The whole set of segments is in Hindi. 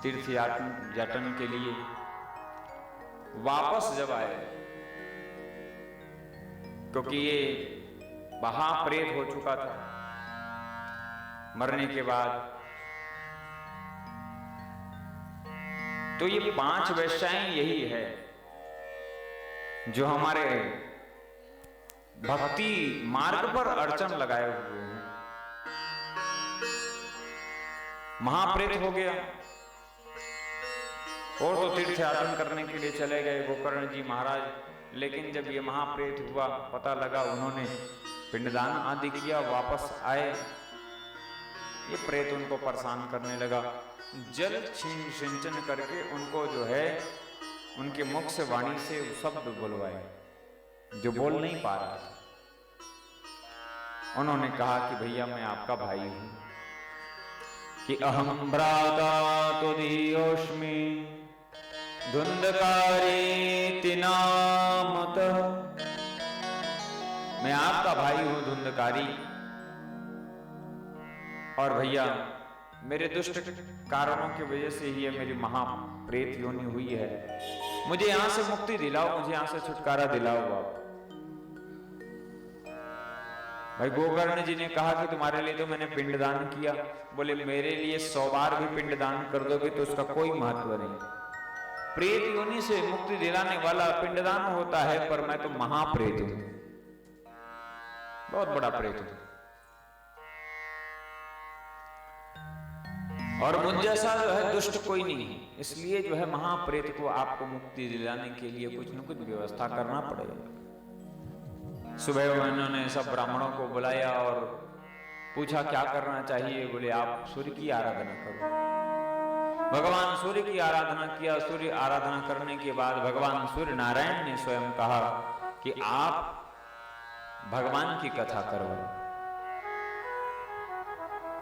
तीर्थ याटन के लिए वापस जब आए, क्योंकि ये महाप्रेत हो चुका था मरने के बाद, तो ये 5 वेश्याएं यही है जो हमारे भक्ति मार्ग पर अड़चन लगाए हुए हैं। महाप्रेत हो गया और तो तीर्थ यात्रा करने के लिए चले गए गोकर्ण जी महाराज, लेकिन जब ये महाप्रेत हुआ, पता लगा, उन्होंने पिंडदान आदि किया, वापस आए, ये प्रेत उनको परेशान करने लगा। जल सिंचन करके उनको जो है उनके मुख से वाणी से शब्द बुलवाए जो बोल नहीं पा रहा था। उन्होंने कहा कि भैया मैं आपका भाई हूं, कि अहम भ्राता तुदीयोस्मि धुंधकारी नामतः, मैं आपका भाई हूं धुंधकारी, और भैया मेरे दुष्ट कारणों की वजह से ही मेरी महाप्रेत योनि हुई है, मुझे यहां से मुक्ति दिलाओ, मुझे यहां से छुटकारा दिलाओ आप। भाई गोकर्ण जी ने कहा कि तुम्हारे लिए तो मैंने पिंडदान किया, बोले मेरे लिए 100 बार भी पिंडदान कर दोगे तो उसका कोई महत्व नहीं। प्रेत योनि से मुक्ति दिलाने वाला पिंडदान होता है, पर मैं तो महाप्रेत हूं, बहुत बड़ा प्रेत हूं, और मुझ जैसा जो है दुष्ट कोई नहीं है, इसलिए जो है महाप्रेत को आपको मुक्ति दिलाने के लिए कुछ न कुछ व्यवस्था करना पड़ेगा। सुबह उन्होंने सब ब्राह्मणों को बुलाया और पूछा क्या करना चाहिए, बोले आप सूर्य की आराधना करो। भगवान सूर्य की आराधना किया। सूर्य आराधना करने के बाद भगवान सूर्य नारायण ने स्वयं कहा कि आप भगवान की कथा करो।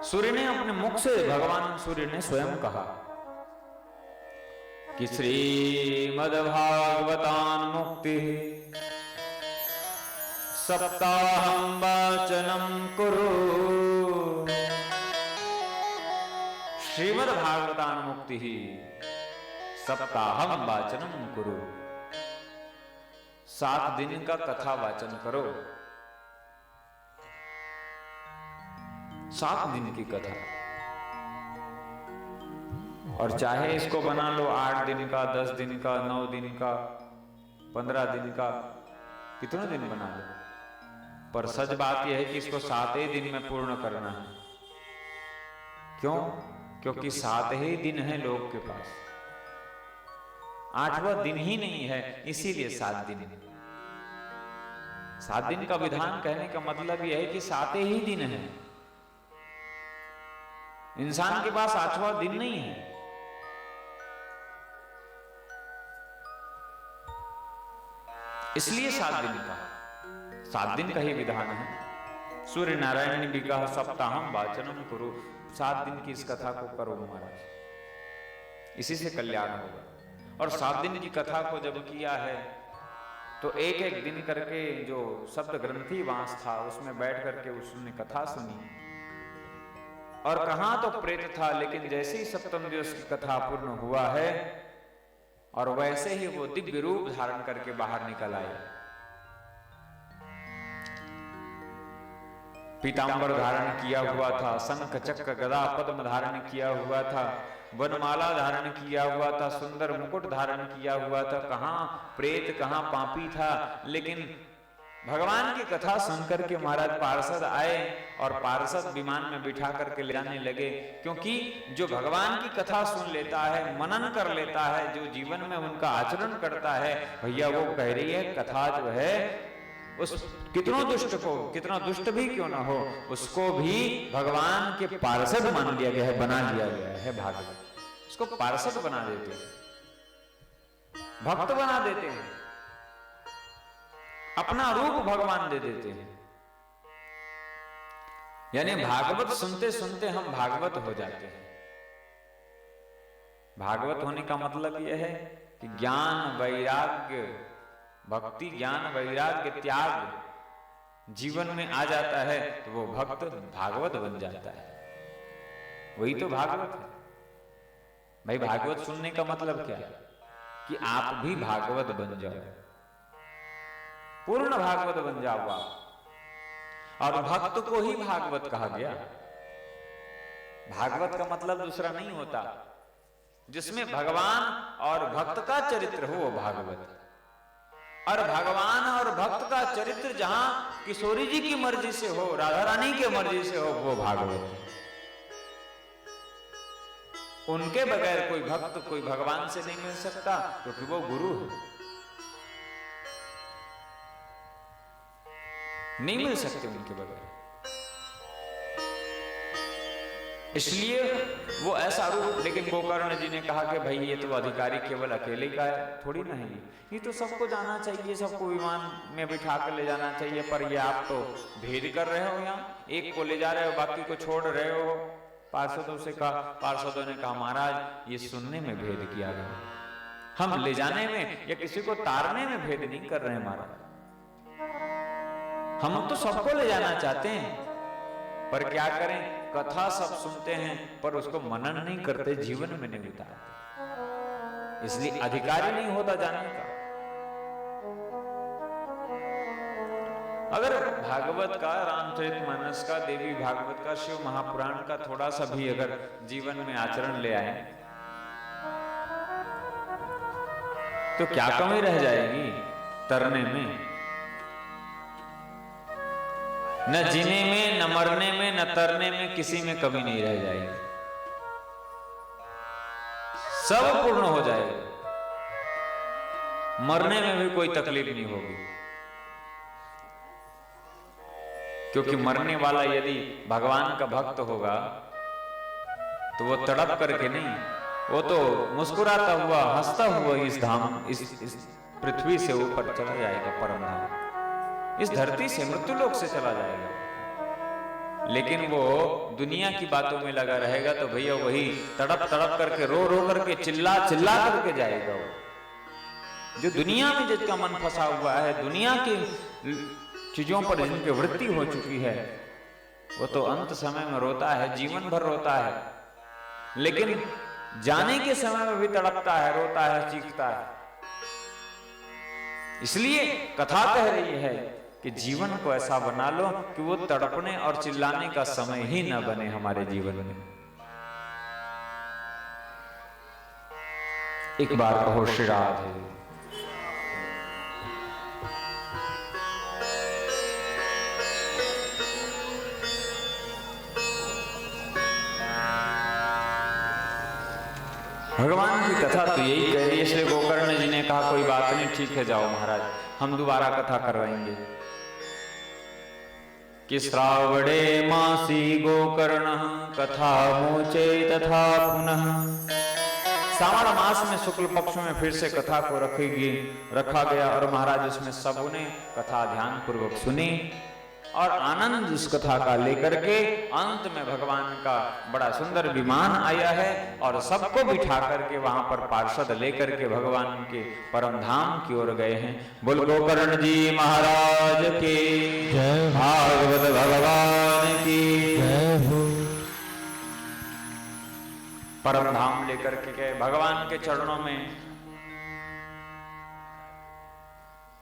सूर्य ने अपने मुख से, भगवान सूर्य ने स्वयं कहा कि श्रीमद्भागवतान् मुक्ति सप्ताहं वाचनं कुरु। श्रीमद्भागवतान् मुक्ति सप्ताहं वाचनं कुरु, 7 दिन का कथा वाचन करो। 7 दिन की कथा, और चाहे इसको बना लो 8 दिन का, 10 दिन का, 9 दिन का, 15 दिन का, कितने दिन बना लो, पर सच बात यह है कि इसको 7 ही दिन में पूर्ण करना है। क्यों? क्योंकि 7 ही दिन है लोग के पास, 8वां दिन ही नहीं है, इसीलिए 7 दिन। 7 दिन का विधान कहने का मतलब यह है कि 7 ही दिन है, इंसान के पास 8वां दिन नहीं है। इसलिए 7 दिन का, 7 दिन का ही विधान है। सूर्य नारायण ने भी कहा सप्ताहं वाचनं कुरु, 7 दिन की इस कथा को करो महाराज, इसी से कल्याण होगा। और 7 दिन की कथा को जब किया है तो एक एक दिन करके जो शब्द ग्रंथी वास था उसमें बैठ करके उसने कथा सुनी, और कहां तो प्रेत था, लेकिन जैसे ही 7वें दिवस की कथा पूर्ण हुआ है और वैसे ही वो दिव्य रूप धारण करके बाहर निकल आए। पीतांबर धारण किया हुआ था, शंख चक्र गदा पद्म धारण किया हुआ था, वनमाला धारण किया हुआ था, सुंदर मुकुट धारण किया हुआ था। कहां प्रेत कहां पापी था, लेकिन भगवान की कथा सुनकर के महाराज पार्षद आए और पार्षद विमान में बिठा करके ले जाने लगे। क्योंकि जो भगवान की कथा सुन लेता है, मनन कर लेता है, जो जीवन में उनका आचरण करता है, भैया वो कह रही है कथा जो है उस कितनों दुष्ट को, कितना दुष्ट भी क्यों ना हो, उसको भी भगवान के पार्षद मान लिया गया है, बना लिया गया है। भागवत उसको पार्षद बना देते हैं, भक्त बना देते हैं, अपना रूप भगवान दे देते हैं। यानी भागवत सुनते सुनते हम भागवत हो जाते हैं। भागवत होने का मतलब यह है कि ज्ञान वैराग्य, भक्ति ज्ञान वैराग्य त्याग जीवन में आ जाता है तो वो भक्त भागवत बन जाता है। वही तो भागवत है। भाई भागवत सुनने का मतलब क्या है कि आप भी भागवत बन जाओ, पूर्ण भागवत बन जाओ आप। और भक्त को ही भागवत कहा गया। भागवत का मतलब दूसरा नहीं होता, जिसमें भगवान और भक्त का चरित्र हो वो भागवत। और भगवान और भक्त का चरित्र जहां किशोरी जी की मर्जी से हो, राधा रानी की मर्जी से हो, वो भागवत। उनके बगैर कोई भक्त कोई भगवान से नहीं मिल सकता, क्योंकि वो गुरु है, नहीं मिल सकते उनके बगैर। इसलिए वो ऐसा रूप। लेकिन गोकर्ण जी ने कहा कि भाई ये तो अधिकारी केवल अकेले का है, थोड़ी ना है ये तो सबको जाना चाहिए, सबको विमान में बिठा कर ले जाना चाहिए। पर ये आप तो भेद कर रहे हो, यहाँ एक को ले जा रहे हो, बाकी को छोड़ रहे हो। पार्षदों से कहा, पार्षदों ने कहा महाराज ये सुनने में भेद किया गया, हम ले जाने में या किसी को तारने में भेद नहीं कर रहे हैं महाराज। हम तो सबको ले जाना चाहते हैं, पर क्या करें, कथा सब सुनते हैं पर उसको मनन नहीं करते, जीवन में नहीं उतारते, इसलिए अधिकारी नहीं होता जाने का। अगर भागवत का, रामचरितमानस का, देवी भागवत का, शिव महापुराण का थोड़ा सा भी अगर जीवन में आचरण ले आए तो क्या कमी रह जाएगी तरने में। न जीने में, न मरने में, न तरने में, किसी में कमी नहीं रह जाएगी, सब पूर्ण हो जाएगा। मरने में भी कोई तकलीफ नहीं होगी, क्योंकि मरने वाला यदि भगवान का भक्त होगा तो वो तड़प करके नहीं, वो तो मुस्कुराता हुआ, हंसता हुआ इस धाम, इस पृथ्वी से ऊपर चला जाएगा, परम धाम, इस धरती से, मृत्यु लोक से चला जाएगा। लेकिन वो दुनिया की बातों में लगा रहेगा तो भैया वही तड़प तड़प करके, रो रो करके, चिल्ला चिल्ला करके जाएगा। वो जो दुनिया में जिसका मन फंसा हुआ है, दुनिया की चीजों पर जिनकी वृत्ति हो चुकी है, वो तो अंत समय में रोता है, जीवन भर रोता है, लेकिन जाने के समय में भी तड़पता है, रोता है, चीखता है। इसलिए कथा कह रही है कि जीवन को ऐसा बना लो कि वो तड़पने और चिल्लाने का समय ही न बने हमारे जीवन में। एक बार कहो श्री राधे। भगवान की कथा तो यही कह रही है। इसलिए गोकर्ण जी ने कहा कोई बात नहीं, ठीक है जाओ महाराज, हम दोबारा कथा करवाएंगे। कि श्रावणे मासी गोकर्ण कथा मोचे तथा पुनः। श्रावण मास में शुक्ल पक्ष में फिर से कथा को रखा गया और महाराज उसमें सबने कथा ध्यान पूर्वक सुनी और आनंद उस कथा का लेकर के अंत में भगवान का बड़ा सुंदर विमान आया है और सबको बिठा करके वहां पर पार्षद लेकर के भगवान के परम धाम की ओर गए हैं। बोल गोकर्ण जी महाराज के जय, भागवत भगवान की जय हो। परम धाम लेकर के गए, भगवान के चरणों में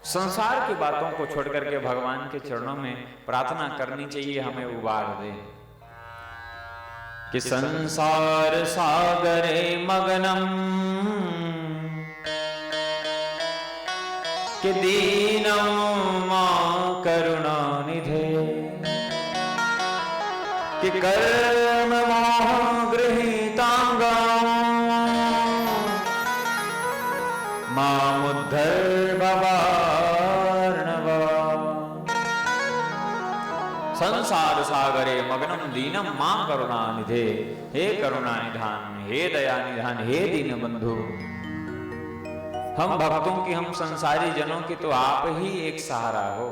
संसार की बातों को छोड़ करके भगवान के चरणों में प्रार्थना करनी चाहिए, हमें उबार दे। कि संसार सागरे मगनम कि दीनम मां करुणा निधे। कि कर्म मोह गृहीतांगम मामुद्धर भवार्णवा। संसार सागरे मग्नम दीनम मां करुणा निधे। हे करुणा निधान, हे दया निधान, हे दीन बंधु, हम भक्तों की, हम संसारी जनों की तो आप ही एक सहारा हो।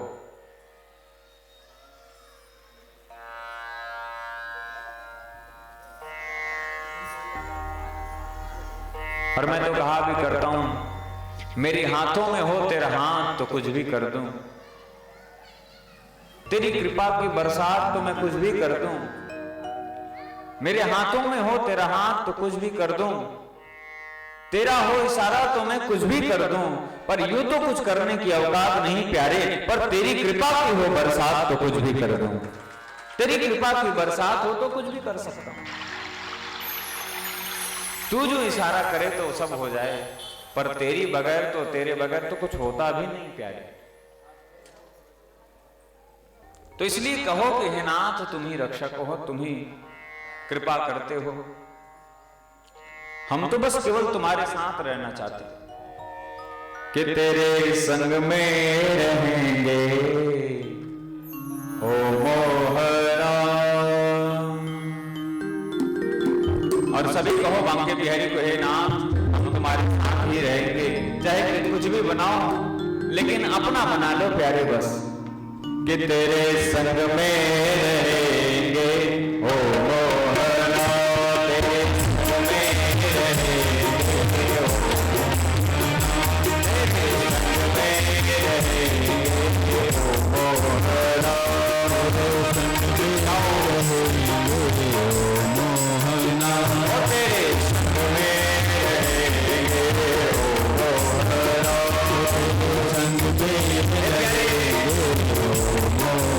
और मैं तो कहा भी करता हूं, मेरे हाथों में हो तेरा हाथ तो कुछ भी कर दूं, तेरी कृपा की बरसात तो मैं कुछ भी कर दूं। मेरे हाथों में हो तेरा हाथ तो कुछ भी कर दूं, तेरा हो इशारा तो मैं कुछ भी कर दूं, पर यूं तो कुछ करने की औकात नहीं प्यारे, पर तेरी कृपा की हो बरसात तो कुछ भी कर दूं। तेरी कृपा की बरसात हो तो कुछ भी कर सकता हूं। तू जो इशारा करे तो सब हो जाए, पर तेरे बगैर तो कुछ होता भी नहीं प्यारे। तो इसलिए कहो कि हे नाथ तुम ही रक्षक हो, तुम ही कृपा करते हो। हम तो बस केवल तुम्हारे साथ रहना चाहते कि तेरे संग में रहेंगे ओ मोहरा। और सभी कहो बांके बिहारी को, हे नाथ हम तुम्हारे साथ ही रहेंगे, चाहे कुछ भी बनाओ लेकिन अपना बना लो प्यारे बस, कि तेरे संग में रहेंगे ओ मोहरा। तेरे संग में रहेंगे ओ मोहरा। तेरे संग में रहेंगे ओ मोहरा। संग में रहेंगे ओ मोहरा।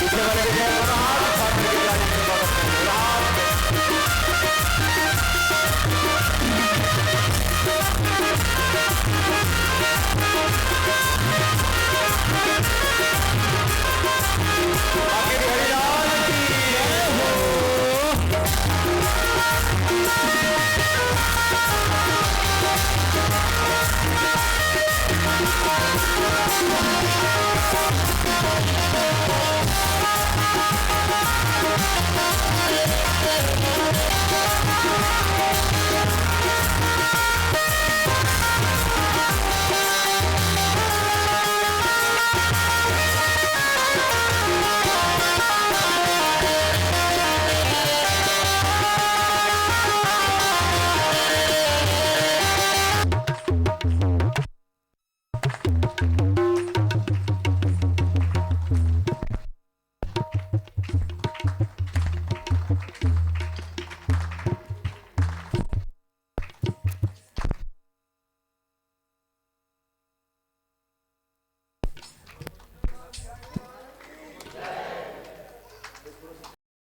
पीछे वाले